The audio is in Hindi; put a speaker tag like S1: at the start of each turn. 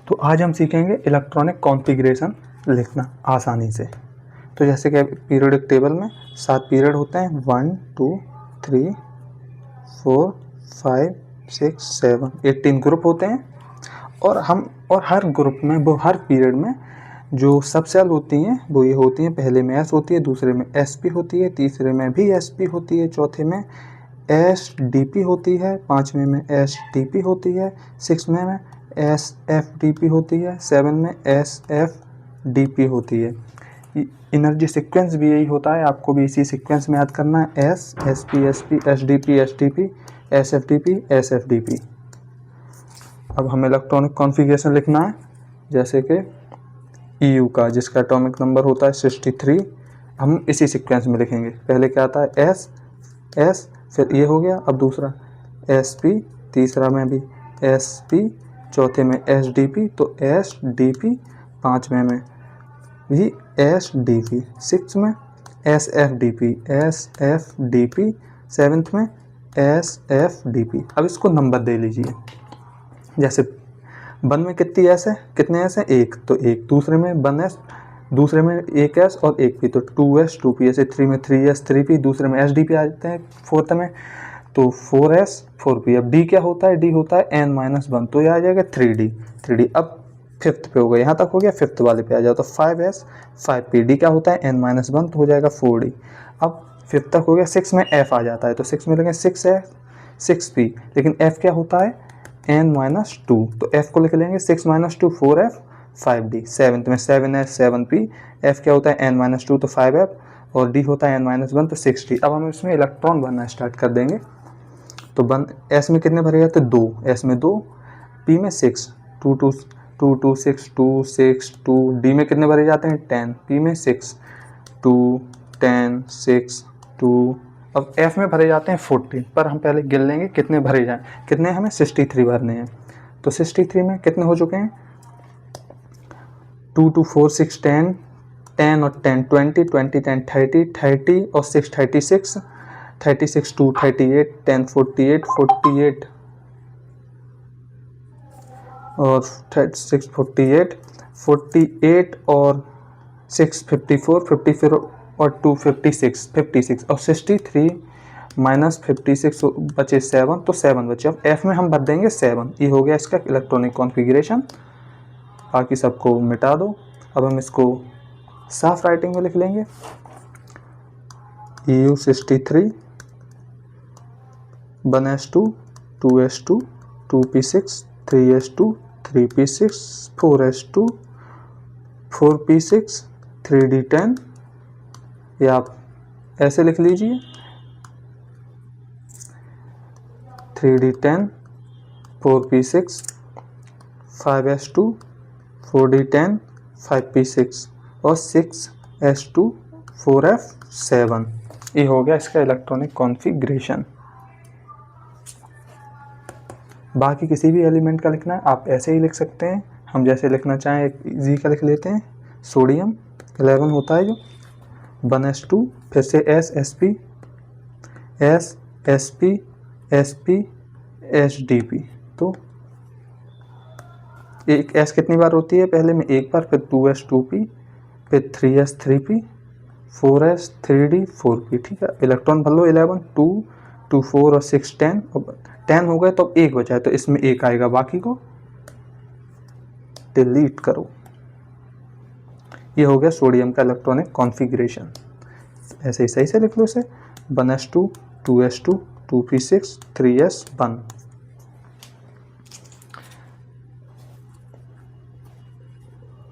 S1: तो आज हम सीखेंगे इलेक्ट्रॉनिक कॉन्फ़िगरेशन लिखना आसानी से। तो जैसे कि पीरियोडिक टेबल में 7 पीरियड होते हैं, 1 2 3 4 5 6 7 18 ग्रुप होते हैं। और हर ग्रुप में वो हर पीरियड में जो सब सेल होती हैं वो ये होती हैं, पहले में एस होती है, दूसरे में एस पी होती है, तीसरे में भी एस पी होती है, चौथे में एस डी पी होती है, पाँचवें में एस टी पी होती है, 6 में एस एफ डी पी होती है, 7 में एस एफ डी पी होती है। एनर्जी सीक्वेंस भी यही होता है, आपको भी इसी सीक्वेंस में याद करना है, S S P S P S D P S T P S F D P S F D P. अब हमें इलेक्ट्रॉनिक कॉन्फ़िगरेशन लिखना है, जैसे कि EU का जिसका एटॉमिक नंबर होता है 63, हम इसी सीक्वेंस में लिखेंगे। पहले क्या आता है एस एस, फिर ये हो गया, अब दूसरा एस पी, तीसरा में भी एस पी, चौथे में एस डी पी, तो एस डी पी, पाँचवें में भी एस डी पी, 6 में S F D P S F D P, 7th में एस एफ डी पी। अब इसको नंबर दे लीजिए, जैसे 1 में कितनी एस है, कितने एस है, 1, तो 1, दूसरे में 1 एस, दूसरे में 1 एस और 1 पी, तो 2 एस 2 पी, ऐसे 3 में 3 एस 3 पी, दूसरे में एस डी पी आ जाते हैं 4th में, तो 4 एस 4 पी। अब डी क्या होता है, डी होता है n-1, तो ये आ जाएगा 3D। अब 5th पे हो गया, यहाँ तक हो गया, 5th वाले पे आ जाओ, तो 5 एस 5 पी, डी क्या होता है n-1, तो हो जाएगा 4D। अब 5th तक हो गया, 6 में एफ आ जाता है, तो 6 में लेंगे 6 एफ 6 पी, लेकिन एफ क्या होता है n-2, तो f को लिख लेंगे 6 - 2 4f 5d। 7th में 7s 7p, f क्या होता है n-2, तो 5f, और d होता है n-1, तो 6d। अब हम इसमें इलेक्ट्रॉन भरना स्टार्ट कर देंगे। तो s में कितने भरे जाते हैं, 2, s में 2, p में 6, 2 2 2 2 6 2 6 2, d में कितने भरे जाते हैं 10, p में 6 2 10 6 2। अब f में भरे जाते हैं 14, पर हम पहले गिन लेंगे कितने भरे जाएं, कितने हमें 63 भरने हैं। तो 63 में कितने हो चुके हैं, 2 2 4 6 10 10 और 10 20 20 10 30 30 और 6 36 36 2 38 10 48 48 और 6 48 48 और 6 54 54 और 2 56 56 और 63 माइनस 56 बचे 7, तो 7 बचे। अब f में हम भर देंगे 7। ये हो गया इसका इलेक्ट्रॉनिक कॉन्फ़िगरेशन। बाकी सबको मिटा दो। अब हम इसको साफ राइटिंग में लिख लेंगे, EU 63 1s2 2s2 2p6 3s2 3p6 4s2 4p6 3d10। या आप ऐसे लिख लीजिए 3d10 4p6 5s2 4d10 5p6 और 6s2 4f7। ये हो गया इसका इलेक्ट्रॉनिक कॉन्फ़िगरेशन। बाकी किसी भी एलिमेंट का लिखना है आप ऐसे ही लिख सकते हैं, हम जैसे लिखना चाहें एक जी का लिख लेते हैं। सोडियम 11 होता है जो 1s2, फिर से s sp s sp sp sdp। तो एक s कितनी बार होती है, पहले में एक बार, फिर 2s 2p, फिर 3s 3p 4s 3d 4p। ठीक है, इलेक्ट्रॉन भर लो 11 2 2 4 और 6 10, और 10 हो गए तो अब 1 बचा है, तो इसमें 1 आएगा, बाकी को डिलीट करो। ये हो गया सोडियम का इलेक्ट्रॉनिक कॉन्फ़िगरेशन। ऐसे ही सही से लिख लो इसे, 1s2 2s2 2p6 3s1।